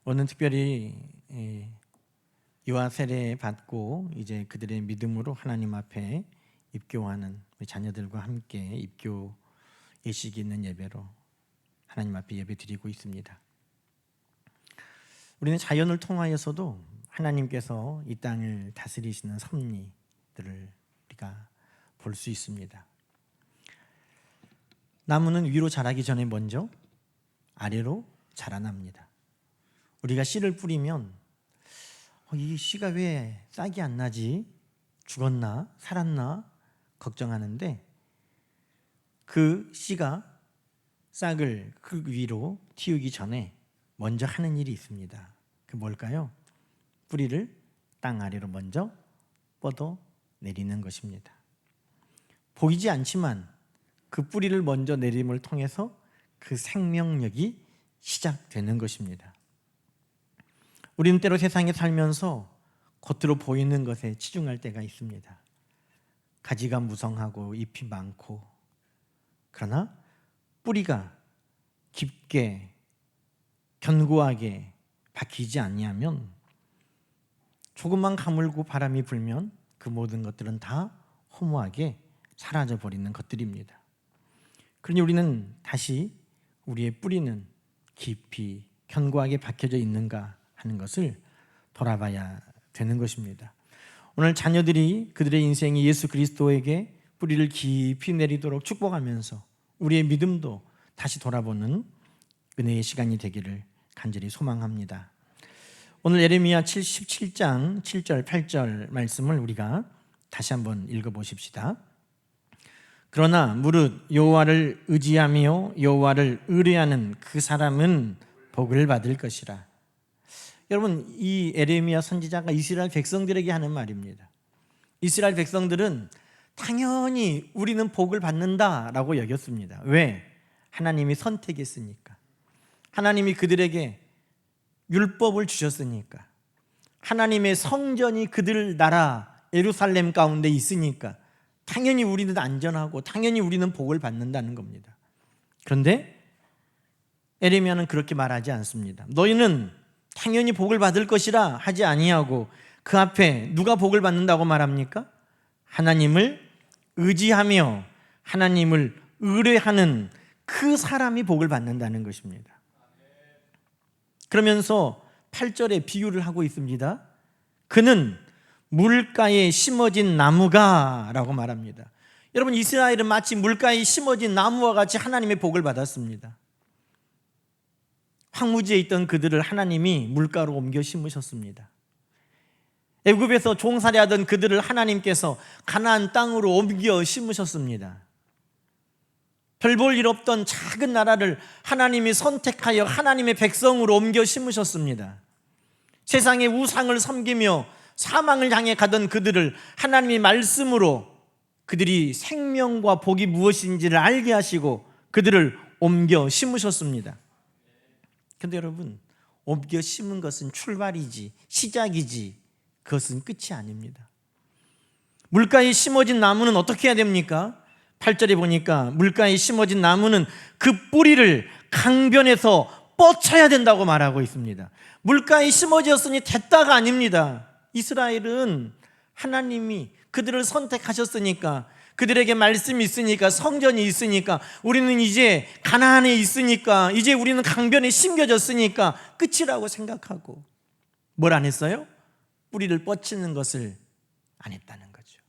오늘 특별히 유아 세례 받고 이제 그들의 믿음으로 하나님 앞에 입교하는 우리 자녀들과 함께 입교 예식이 있는 예배로 하나님 앞에 예배 드리고 있습니다. 우리는 자연을 통하여서도 하나님께서 이 땅을 다스리시는 섭리들을 우리가 볼 수 있습니다. 나무는 위로 자라기 전에 먼저 아래로 자라납니다. 우리가 씨를 뿌리면 이 씨가 왜 싹이 안 나지? 죽었나? 살았나? 걱정하는데 그 씨가 싹을 그 위로 틔우기 전에 먼저 하는 일이 있습니다. 그 뭘까요? 뿌리를 땅 아래로 먼저 뻗어 내리는 것입니다. 보이지 않지만 그 뿌리를 먼저 내림을 통해서 그 생명력이 시작되는 것입니다. 우리는 때로 세상에 살면서 겉으로 보이는 것에 치중할 때가 있습니다. 가지가 무성하고 잎이 많고, 그러나 뿌리가 깊게 견고하게 박히지 아니하면 조금만 가물고 바람이 불면 그 모든 것들은 다 허무하게 사라져 버리는 것들입니다. 그러니 우리는 다시 우리의 뿌리는 깊이 견고하게 박혀져 있는가 하는 것을 돌아봐야 되는 것입니다. 오늘 자녀들이 그들의 인생이 예수 그리스도에게 뿌리를 깊이 내리도록 축복하면서 우리의 믿음도 다시 돌아보는 은혜의 시간이 되기를 간절히 소망합니다. 오늘 예레미야 77장 7절 8절 말씀을 우리가 다시 한번 읽어보십시다. 그러나 무릇 여호와를 의지하며 여호와를 의뢰하는 그 사람은 복을 받을 것이라. 여러분, 이 예레미야 선지자가 이스라엘 백성들에게 하는 말입니다. 이스라엘 백성들은 당연히 우리는 복을 받는다라고 여겼습니다. 왜? 하나님이 선택했으니까. 하나님이 그들에게 율법을 주셨으니까. 하나님의 성전이 그들 나라 예루살렘 가운데 있으니까 당연히 우리는 안전하고 당연히 우리는 복을 받는다는 겁니다. 그런데 예레미야는 그렇게 말하지 않습니다. 너희는 당연히 복을 받을 것이라 하지 아니하고 그 앞에 누가 복을 받는다고 말합니까? 하나님을 의지하며 하나님을 의뢰하는 그 사람이 복을 받는다는 것입니다. 그러면서 8절에 비유를 하고 있습니다. 그는 물가에 심어진 나무가 라고 말합니다. 여러분, 이스라엘은 마치 물가에 심어진 나무와 같이 하나님의 복을 받았습니다. 황무지에 있던 그들을 하나님이 물가로 옮겨 심으셨습니다. 애굽에서 종살이하던 그들을 하나님께서 가나안 땅으로 옮겨 심으셨습니다. 별 볼 일 없던 작은 나라를 하나님이 선택하여 하나님의 백성으로 옮겨 심으셨습니다. 세상의 우상을 섬기며 사망을 향해 가던 그들을 하나님의 말씀으로 그들이 생명과 복이 무엇인지를 알게 하시고 그들을 옮겨 심으셨습니다. 그런데 여러분, 옮겨 심은 것은 출발이지 시작이지 그것은 끝이 아닙니다. 물가에 심어진 나무는 어떻게 해야 됩니까? 8절에 보니까 물가에 심어진 나무는 그 뿌리를 강변에서 뻗쳐야 된다고 말하고 있습니다. 물가에 심어졌으니 됐다가 아닙니다. 이스라엘은 하나님이 그들을 선택하셨으니까, 그들에게 말씀이 있으니까, 성전이 있으니까, 우리는 이제 가나안에 있으니까, 이제 우리는 강변에 심겨졌으니까 끝이라고 생각하고 뭘 안 했어요? 뿌리를 뻗치는 것을 안 했다는 거죠.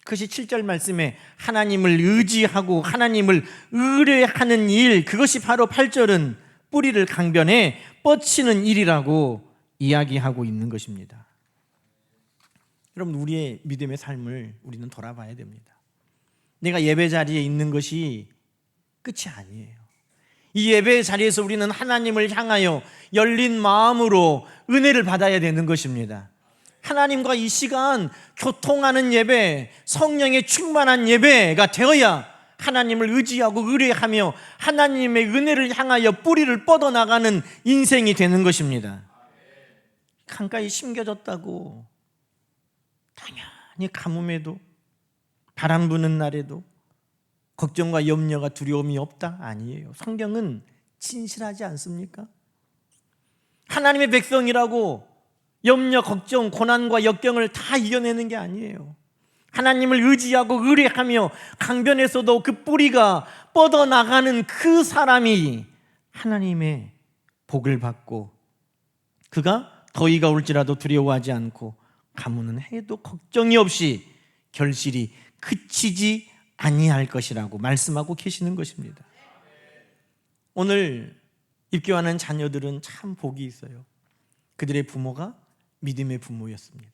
그것이 7절 말씀에 하나님을 의지하고 하나님을 의뢰하는 일, 그것이 바로 8절은 뿌리를 강변에 뻗치는 일이라고 이야기하고 있는 것입니다. 여러분, 우리의 믿음의 삶을 우리는 돌아봐야 됩니다. 내가 예배 자리에 있는 것이 끝이 아니에요. 이 예배 자리에서 우리는 하나님을 향하여 열린 마음으로 은혜를 받아야 되는 것입니다. 하나님과 이 시간 교통하는 예배, 성령의 충만한 예배가 되어야 하나님을 의지하고 의뢰하며 하나님의 은혜를 향하여 뿌리를 뻗어나가는 인생이 되는 것입니다. 강가에 심겨졌다고 당연히 가뭄에도 바람 부는 날에도 걱정과 염려가 두려움이 없다? 아니에요. 성경은 진실하지 않습니까? 하나님의 백성이라고 염려, 걱정, 고난과 역경을 다 이겨내는 게 아니에요. 하나님을 의지하고 의뢰하며 강변에서도 그 뿌리가 뻗어나가는 그 사람이 하나님의 복을 받고 그가 더위가 올지라도 두려워하지 않고 가뭄은 해도 걱정이 없이 결실이 그치지 아니할 것이라고 말씀하고 계시는 것입니다. 오늘 입교하는 자녀들은 참 복이 있어요. 그들의 부모가 믿음의 부모였습니다.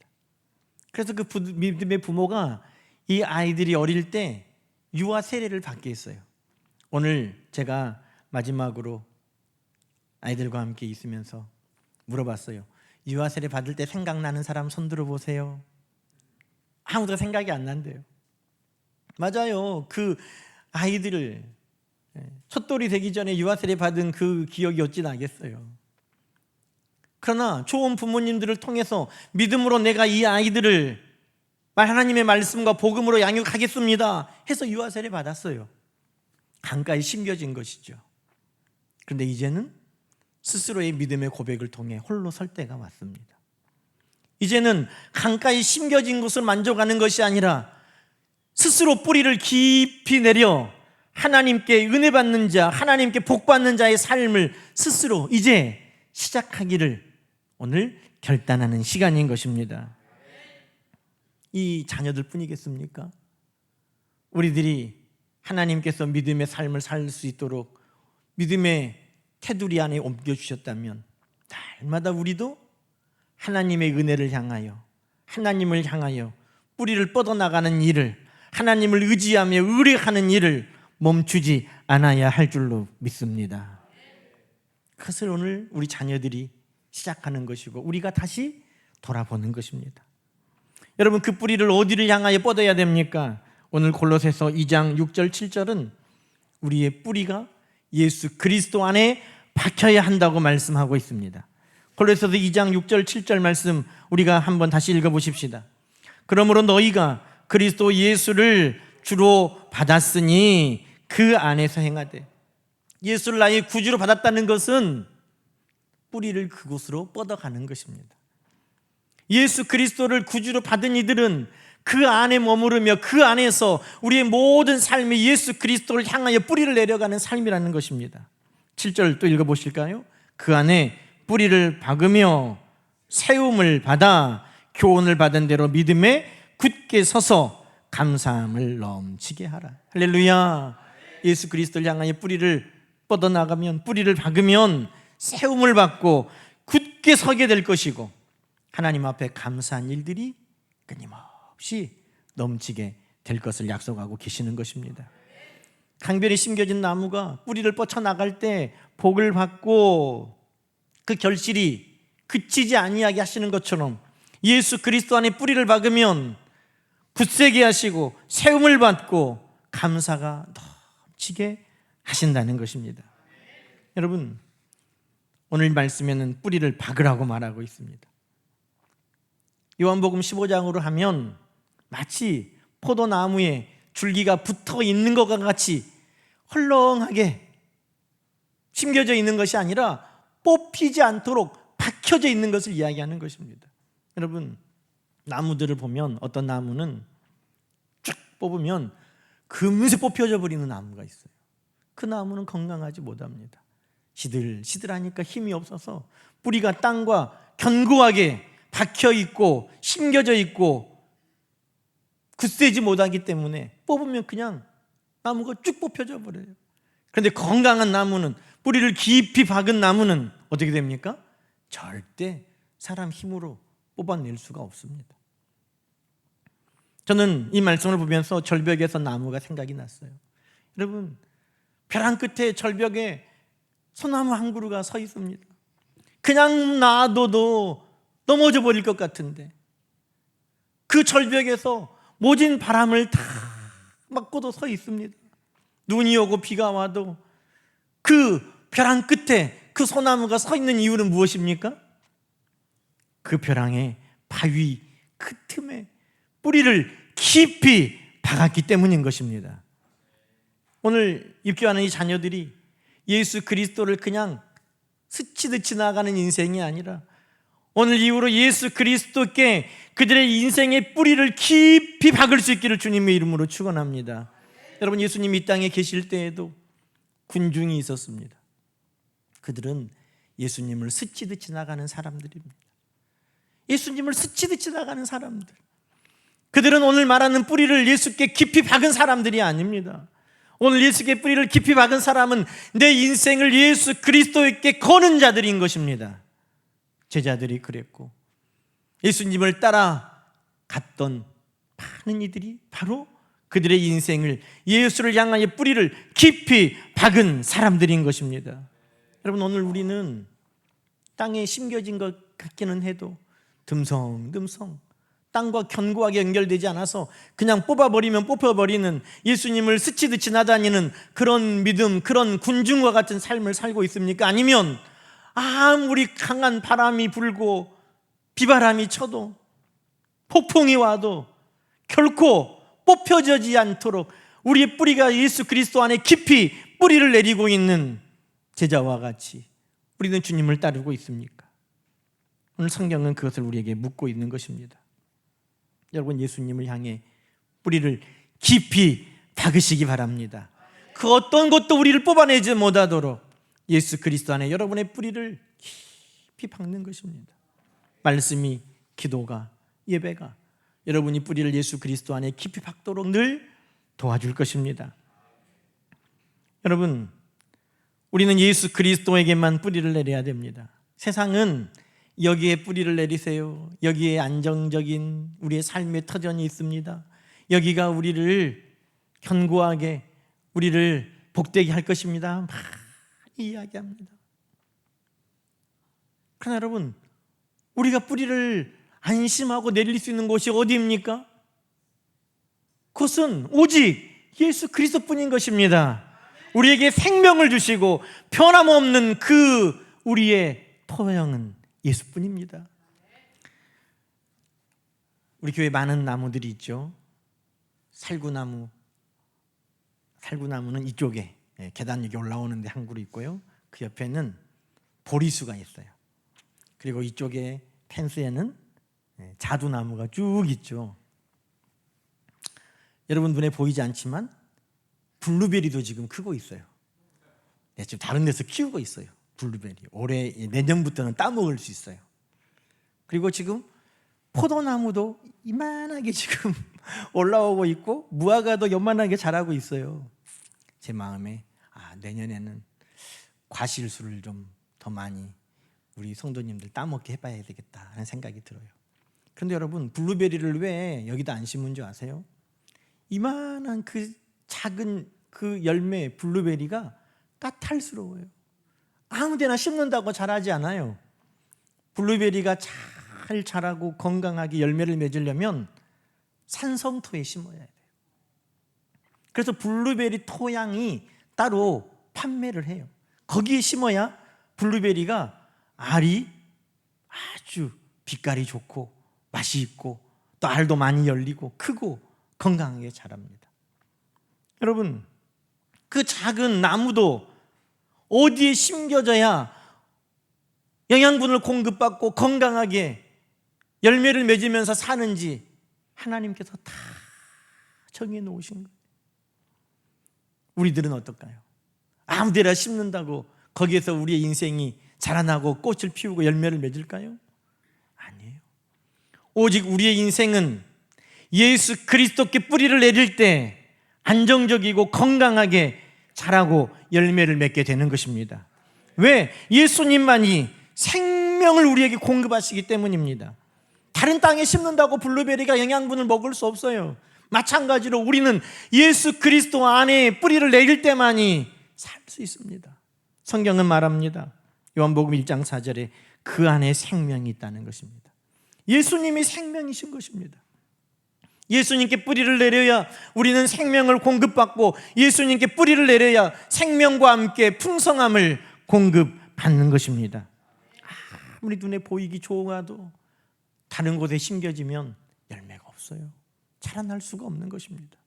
그래서 그 믿음의 부모가 이 아이들이 어릴 때 유아 세례를 받게 했어요. 오늘 제가 마지막으로 아이들과 함께 있으면서 물어봤어요. 유아 세례 받을 때 생각나는 사람 손 들어보세요. 아무도 생각이 안 난대요. 맞아요. 그 아이들을 촛돌이 되기 전에 유아 세례 받은 그 기억이 어찌 나겠어요. 그러나 좋은 부모님들을 통해서 믿음으로 내가 이 아이들을 하나님의 말씀과 복음으로 양육하겠습니다 해서 유아 세례 받았어요. 강가에 심겨진 것이죠. 그런데 이제는 스스로의 믿음의 고백을 통해 홀로 설 때가 왔습니다. 이제는 강가에 심겨진 것을 만족하는 것이 아니라 스스로 뿌리를 깊이 내려 하나님께 은혜 받는 자, 하나님께 복 받는 자의 삶을 스스로 이제 시작하기를 오늘 결단하는 시간인 것입니다. 이 자녀들 뿐이겠습니까? 우리들이 하나님께서 믿음의 삶을 살 수 있도록 믿음의 테두리 안에 옮겨주셨다면 날마다 우리도 하나님의 은혜를 향하여 하나님을 향하여 뿌리를 뻗어나가는 일을 하나님을 의지하며 의뢰하는 일을 멈추지 않아야 할 줄로 믿습니다. 그것을 오늘 우리 자녀들이 시작하는 것이고 우리가 다시 돌아보는 것입니다. 여러분, 그 뿌리를 어디를 향하여 뻗어야 됩니까? 오늘 골로새서 2장 6절 7절은 우리의 뿌리가 예수 그리스도 안에 박혀야 한다고 말씀하고 있습니다. 골로새서 2장 6절 7절 말씀 우리가 한번 다시 읽어보십시다. 그러므로 너희가 그리스도 예수를 주로 받았으니 그 안에서 행하되. 예수를 나의 구주로 받았다는 것은 뿌리를 그곳으로 뻗어가는 것입니다. 예수 그리스도를 구주로 받은 이들은 그 안에 머무르며 그 안에서 우리의 모든 삶이 예수 그리스도를 향하여 뿌리를 내려가는 삶이라는 것입니다. 7절 또 읽어보실까요? 그 안에 뿌리를 박으며 세움을 받아 교훈을 받은 대로 믿음에 굳게 서서 감사함을 넘치게 하라. 할렐루야. 예수 그리스도를 향하여 뿌리를 뻗어나가면, 뿌리를 박으면 세움을 받고 굳게 서게 될 것이고 하나님 앞에 감사한 일들이 끊임없이 넘치게 될 것을 약속하고 계시는 것입니다. 강변에 심겨진 나무가 뿌리를 뻗쳐나갈 때 복을 받고 그 결실이 그치지 아니하게 하시는 것처럼 예수 그리스도 안에 뿌리를 박으면 굳세게 하시고 세움을 받고 감사가 넘치게 하신다는 것입니다. 여러분, 오늘 말씀에는 뿌리를 박으라고 말하고 있습니다. 요한복음 15장으로 하면 마치 포도나무에 줄기가 붙어 있는 것과 같이 헐렁하게 심겨져 있는 것이 아니라 뽑히지 않도록 박혀져 있는 것을 이야기하는 것입니다. 여러분, 나무들을 보면 어떤 나무는 쫙 뽑으면 금세 뽑혀져 버리는 나무가 있어요. 그 나무는 건강하지 못합니다. 시들시들하니까 힘이 없어서 뿌리가 땅과 견고하게 박혀 있고 심겨져 있고 굳세지 못하기 때문에 뽑으면 그냥 나무가 쭉 뽑혀져 버려요. 그런데 건강한 나무는, 뿌리를 깊이 박은 나무는 어떻게 됩니까? 절대 사람 힘으로 뽑아낼 수가 없습니다. 저는 이 말씀을 보면서 절벽에서 나무가 생각이 났어요. 여러분, 벼랑 끝에 절벽에 소나무 한 그루가 서 있습니다. 그냥 놔둬도 넘어져 버릴 것 같은데 그 절벽에서 모진 바람을 다 맞고도 서 있습니다. 눈이 오고 비가 와도 그 벼랑 끝에 그 소나무가 서 있는 이유는 무엇입니까? 그 벼랑의 바위 그 틈에 뿌리를 깊이 박았기 때문인 것입니다. 오늘 입교하는 이 자녀들이 예수 그리스도를 그냥 스치듯 지나가는 인생이 아니라 오늘 이후로 예수 그리스도께 그들의 인생의 뿌리를 깊이 박을 수 있기를 주님의 이름으로 축원합니다. 여러분, 예수님이 이 땅에 계실 때에도 군중이 있었습니다. 그들은 예수님을 스치듯 지나가는 사람들입니다. 예수님을 스치듯 지나가는 사람들. 그들은 오늘 말하는 뿌리를 예수께 깊이 박은 사람들이 아닙니다. 오늘 예수께 뿌리를 깊이 박은 사람은 내 인생을 예수 그리스도에게 거는 자들인 것입니다. 제자들이 그랬고 예수님을 따라 갔던 많은 이들이 바로 그들의 인생을 예수를 향하여 뿌리를 깊이 박은 사람들인 것입니다. 여러분, 오늘 우리는 땅에 심겨진 것 같기는 해도 듬성듬성 땅과 견고하게 연결되지 않아서 그냥 뽑아버리면 뽑혀버리는 예수님을 스치듯 지나다니는 그런 믿음, 그런 군중과 같은 삶을 살고 있습니까? 아니면 아무리 강한 바람이 불고 비바람이 쳐도 폭풍이 와도 결코 뽑혀지지 않도록 우리의 뿌리가 예수 그리스도 안에 깊이 뿌리를 내리고 있는 제자와 같이 우리는 주님을 따르고 있습니까? 오늘 성경은 그것을 우리에게 묻고 있는 것입니다. 여러분, 예수님을 향해 뿌리를 깊이 박으시기 바랍니다. 그 어떤 것도 우리를 뽑아내지 못하도록 예수 그리스도 안에 여러분의 뿌리를 깊이 박는 것입니다. 말씀이, 기도가, 예배가 여러분이 뿌리를 예수 그리스도 안에 깊이 박도록 늘 도와줄 것입니다. 여러분, 우리는 예수 그리스도에게만 뿌리를 내려야 됩니다. 세상은 여기에 뿌리를 내리세요, 여기에 안정적인 우리의 삶의 터전이 있습니다, 여기가 우리를 견고하게 우리를 복되게 할 것입니다, 많이 이야기합니다. 그러나 여러분, 우리가 뿌리를 안심하고 내릴 수 있는 곳이 어디입니까? 그것은 오직 예수 그리스도뿐인 것입니다. 우리에게 생명을 주시고 변함없는 그 우리의 토양은 예수뿐입니다. 우리 교회에 많은 나무들이 있죠. 살구나무는 이쪽에 계단 여기 올라오는데 한 그루 있고요, 그 옆에는 보리수가 있어요. 그리고 이쪽에 펜스에는 자두나무가 쭉 있죠. 여러분 눈에 보이지 않지만 블루베리도 지금 크고 있어요. 지금 다른 데서 키우고 있어요. 블루베리 내년부터는 따먹을 수 있어요. 그리고 지금 포도나무도 이만하게 지금 올라오고 있고 무화과도 요만하게 자라고 있어요. 제 마음에 내년에는 과실수를 좀 더 많이 우리 성도님들 따먹게 해봐야 되겠다 하는 생각이 들어요. 그런데 여러분, 블루베리를 왜 여기다 안 심은 줄 아세요? 이만한 그 작은 그 열매 블루베리가 까탈스러워요. 아무데나 심는다고 자라지 않아요. 블루베리가 잘 자라고 건강하게 열매를 맺으려면 산성토에 심어야 돼요. 그래서 블루베리 토양이 따로 판매를 해요. 거기에 심어야 블루베리가 알이 아주 빛깔이 좋고 맛이 있고 또 알도 많이 열리고 크고 건강하게 자랍니다. 여러분, 그 작은 나무도 어디에 심겨져야 영양분을 공급받고 건강하게 열매를 맺으면서 사는지 하나님께서 다 정해 놓으신 거예요. 우리들은 어떨까요? 아무 데나 심는다고 거기에서 우리의 인생이 자라나고 꽃을 피우고 열매를 맺을까요? 아니에요. 오직 우리의 인생은 예수 그리스도께 뿌리를 내릴 때 안정적이고 건강하게 자라고 열매를 맺게 되는 것입니다. 왜? 예수님만이 생명을 우리에게 공급하시기 때문입니다. 다른 땅에 심는다고 블루베리가 영양분을 먹을 수 없어요. 마찬가지로 우리는 예수 그리스도 안에 뿌리를 내릴 때만이 살 수 있습니다. 성경은 말합니다. 요한복음 1장 4절에 그 안에 생명이 있다는 것입니다. 예수님이 생명이신 것입니다. 예수님께 뿌리를 내려야 우리는 생명을 공급받고 예수님께 뿌리를 내려야 생명과 함께 풍성함을 공급받는 것입니다. 아무리 눈에 보이기 좋아도 다른 곳에 심겨지면 열매가 없어요. 자라날 수가 없는 것입니다.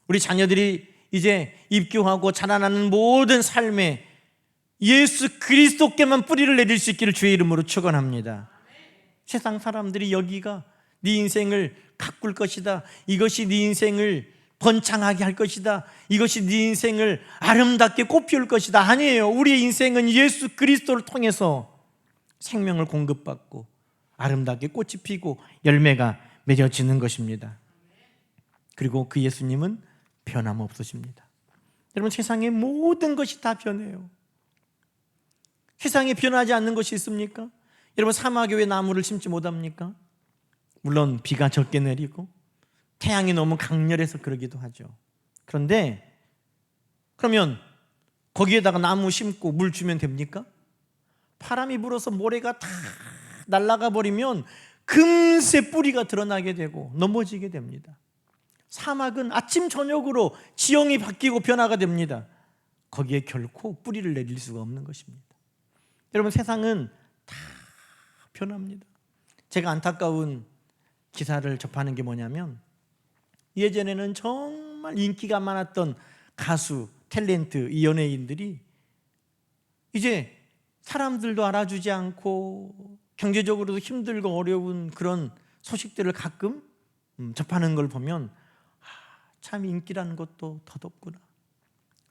우리 자녀들이 이제 입교하고 자라나는 모든 삶의 예수 그리스도께만 뿌리를 내릴 수 있기를 주의 이름으로 축원합니다. 세상 사람들이 여기가 네 인생을 가꿀 것이다, 이것이 네 인생을 번창하게 할 것이다, 이것이 네 인생을 아름답게 꽃피울 것이다, 아니에요. 우리의 인생은 예수 그리스도를 통해서 생명을 공급받고 아름답게 꽃이 피고 열매가 맺어지는 것입니다. 그리고 그 예수님은 변함없으십니다. 여러분, 세상의 모든 것이 다 변해요. 세상에 변하지 않는 것이 있습니까? 여러분, 사막에 왜 나무를 심지 못합니까? 물론 비가 적게 내리고 태양이 너무 강렬해서 그러기도 하죠. 그런데 그러면 거기에다가 나무 심고 물 주면 됩니까? 바람이 불어서 모래가 다 날아가 버리면 금세 뿌리가 드러나게 되고 넘어지게 됩니다. 사막은 아침 저녁으로 지형이 바뀌고 변화가 됩니다. 거기에 결코 뿌리를 내릴 수가 없는 것입니다. 여러분, 세상은 다 변합니다. 제가 안타까운 기사를 접하는 게 뭐냐면, 예전에는 정말 인기가 많았던 가수, 탤런트, 이 연예인들이 이제 사람들도 알아주지 않고 경제적으로도 힘들고 어려운 그런 소식들을 가끔 접하는 걸 보면 참 인기라는 것도 덧없구나,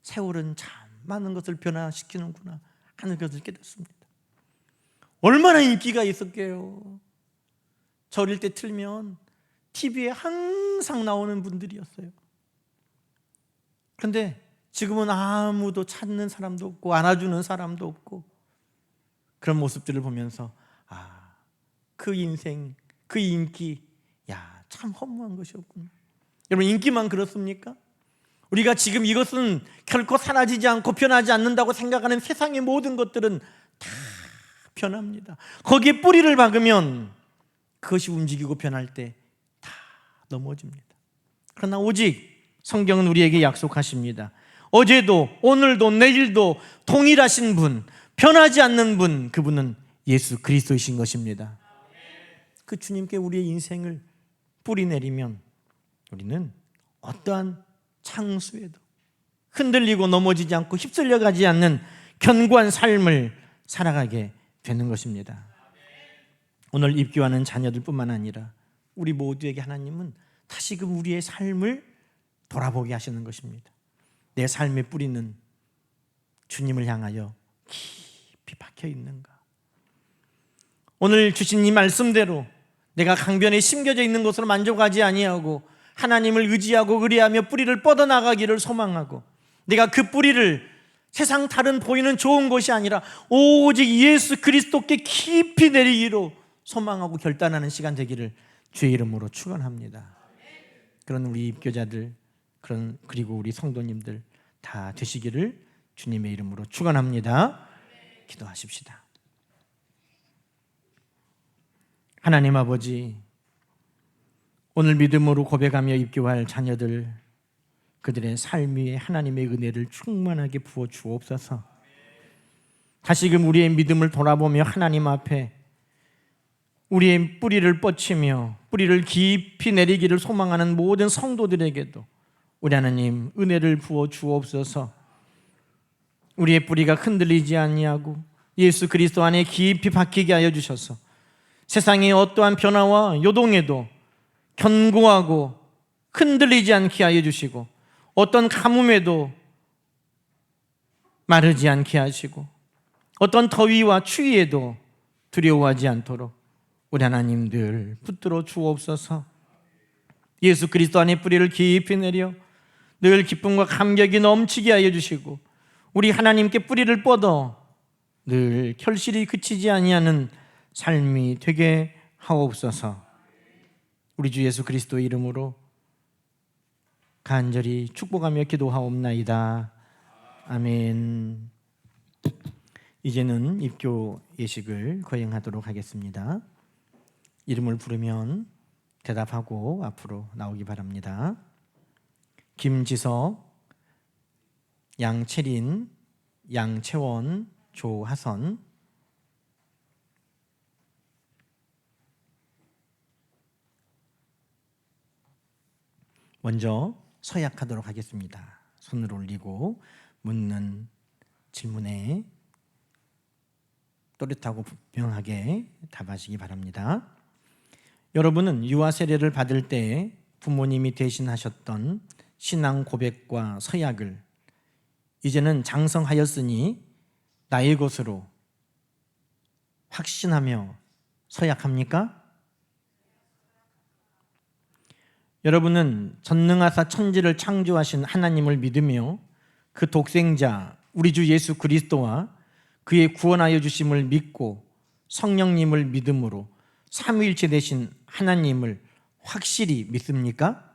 세월은 참 많은 것을 변화시키는구나 하는 것을 깨닫습니다. 얼마나 인기가 있었게요. 저 어릴 때 틀면 TV에 항상 나오는 분들이었어요. 그런데 지금은 아무도 찾는 사람도 없고 안아주는 사람도 없고, 그런 모습들을 보면서 그 인생, 그 인기, 참 허무한 것이었구나. 여러분, 인기만 그렇습니까? 우리가 지금 이것은 결코 사라지지 않고 변하지 않는다고 생각하는 세상의 모든 것들은 다 변합니다. 거기에 뿌리를 박으면 그것이 움직이고 변할 때 다 넘어집니다. 그러나 오직 성경은 우리에게 약속하십니다. 어제도 오늘도 내일도 동일하신 분, 변하지 않는 분, 그분은 예수 그리스도이신 것입니다. 그 주님께 우리의 인생을 뿌리 내리면 우리는 어떠한 창수에도 흔들리고 넘어지지 않고 휩쓸려 가지 않는 견고한 삶을 살아가게 되는 것입니다. 오늘 입교하는 자녀들뿐만 아니라 우리 모두에게 하나님은 다시금 우리의 삶을 돌아보게 하시는 것입니다. 내 삶의 뿌리는 주님을 향하여 깊이 박혀 있는가? 오늘 주신 이 말씀대로 내가 강변에 심겨져 있는 것으로 만족하지 아니하고 하나님을 의지하고 의뢰하며 뿌리를 뻗어나가기를 소망하고, 내가 그 뿌리를 세상 다른 보이는 좋은 것이 아니라 오직 예수 그리스도께 깊이 내리기로 소망하고 결단하는 시간 되기를 주의 이름으로 축원합니다. 그런 우리 입교자들, 그리고 우리 성도님들 다 되시기를 주님의 이름으로 축원합니다. 기도하십시다. 하나님 아버지, 오늘 믿음으로 고백하며 입교할 자녀들, 그들의 삶 위에 하나님의 은혜를 충만하게 부어 주옵소서. 다시금 우리의 믿음을 돌아보며 하나님 앞에 우리의 뿌리를 뻗치며 뿌리를 깊이 내리기를 소망하는 모든 성도들에게도 우리 하나님 은혜를 부어 주옵소서. 우리의 뿌리가 흔들리지 아니하고 예수 그리스도 안에 깊이 박히게 하여 주셔서 세상의 어떠한 변화와 요동에도 견고하고 흔들리지 않게 하여 주시고, 어떤 가뭄에도 마르지 않게 하시고, 어떤 더위와 추위에도 두려워하지 않도록 우리 하나님 늘 붙들어 주옵소서. 예수 그리스도 안에 뿌리를 깊이 내려 늘 기쁨과 감격이 넘치게 하여 주시고, 우리 하나님께 뿌리를 뻗어 늘 결실이 그치지 아니하는 삶이 되게 하옵소서. 우리 주 예수 그리스도의 이름으로 간절히 축복하며 기도하옵나이다. 아멘. 이제는 입교 예식을 거행하도록 하겠습니다. 이름을 부르면 대답하고 앞으로 나오기 바랍니다. 김지석, 양채린, 양채원, 조하선. 먼저 서약하도록 하겠습니다. 손을 올리고 묻는 질문에 또렷하고 분명하게 답하시기 바랍니다. 여러분은 유아 세례를 받을 때 부모님이 대신하셨던 신앙 고백과 서약을 이제는 장성하였으니 나의 것으로 확신하며 서약합니까? 여러분은 전능하사 천지를 창조하신 하나님을 믿으며 그 독생자 우리 주 예수 그리스도와 그의 구원하여 주심을 믿고 성령님을 믿음으로 삼위일체 되신 하나님을 확실히 믿습니까?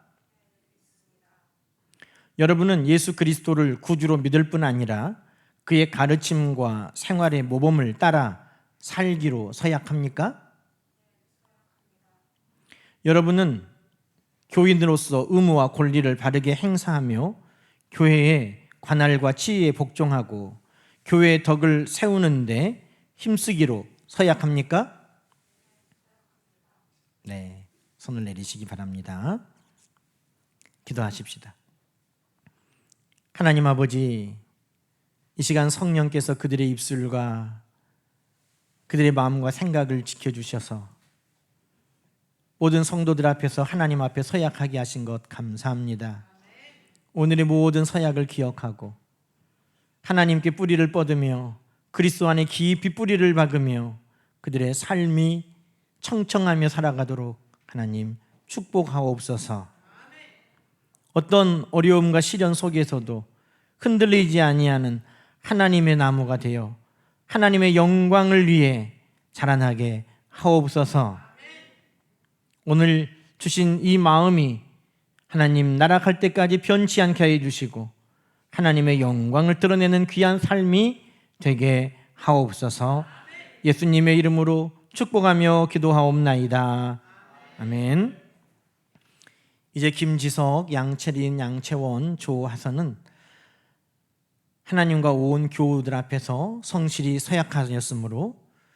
여러분은 예수 그리스도를 구주로 믿을 뿐 아니라 그의 가르침과 생활의 모범을 따라 살기로 서약합니까? 여러분은 교인으로서 의무와 권리를 바르게 행사하며 교회의 관할과 지위에 복종하고 교회의 덕을 세우는데 힘쓰기로 서약합니까? 네, 손을 내리시기 바랍니다. 기도하십시다. 하나님 아버지, 이 시간 성령께서 그들의 입술과 그들의 마음과 생각을 지켜주셔서 모든 성도들 앞에서 하나님 앞에 서약하게 하신 것 감사합니다. 오늘의 모든 서약을 기억하고 하나님께 뿌리를 뻗으며 그리스도 안에 깊이 뿌리를 박으며 그들의 삶이 청청하며 살아가도록 하나님 축복하옵소서. 어떤 어려움과 시련 속에서도 흔들리지 아니하는 하나님의 나무가 되어 하나님의 영광을 위해 자라나게 하옵소서. 오늘 주신 이 마음이 하나님 나락할 때까지 변치 않게 해주시고 하나님의 영광을 드러내는 귀한 삶이 되게 하옵소서. 예수님의 이름으로 축복하며 기도하옵나이다. 아멘. 이제 김지석, 양채린, 양채원, 조하선은 하나님과 온 교우들 앞에서 성실히 서약하였으므로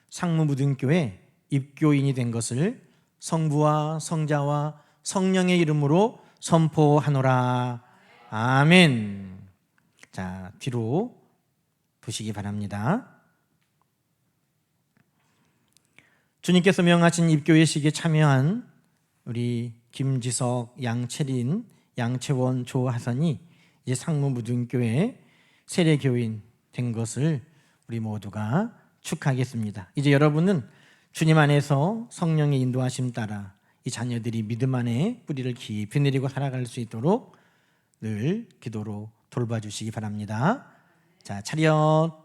상무무등교회 입교인이 된 것을 성부와 성자와 성령의 이름으로 선포하노라. 아멘. 자, 뒤로 보시기 바랍니다. 주님께서 명하신 입교회식에 참여한 우리 김지석, 양채린, 양채원, 조하선이 이제 상무무등교회 세례교인 된 것을 우리 모두가 축하하겠습니다. 이제 여러분은 주님 안에서 성령의 인도하심 따라 이 자녀들이 믿음 안에 뿌리를 깊이 내리고 살아갈 수 있도록 늘 기도로 돌봐주시기 바랍니다. 자, 차렷.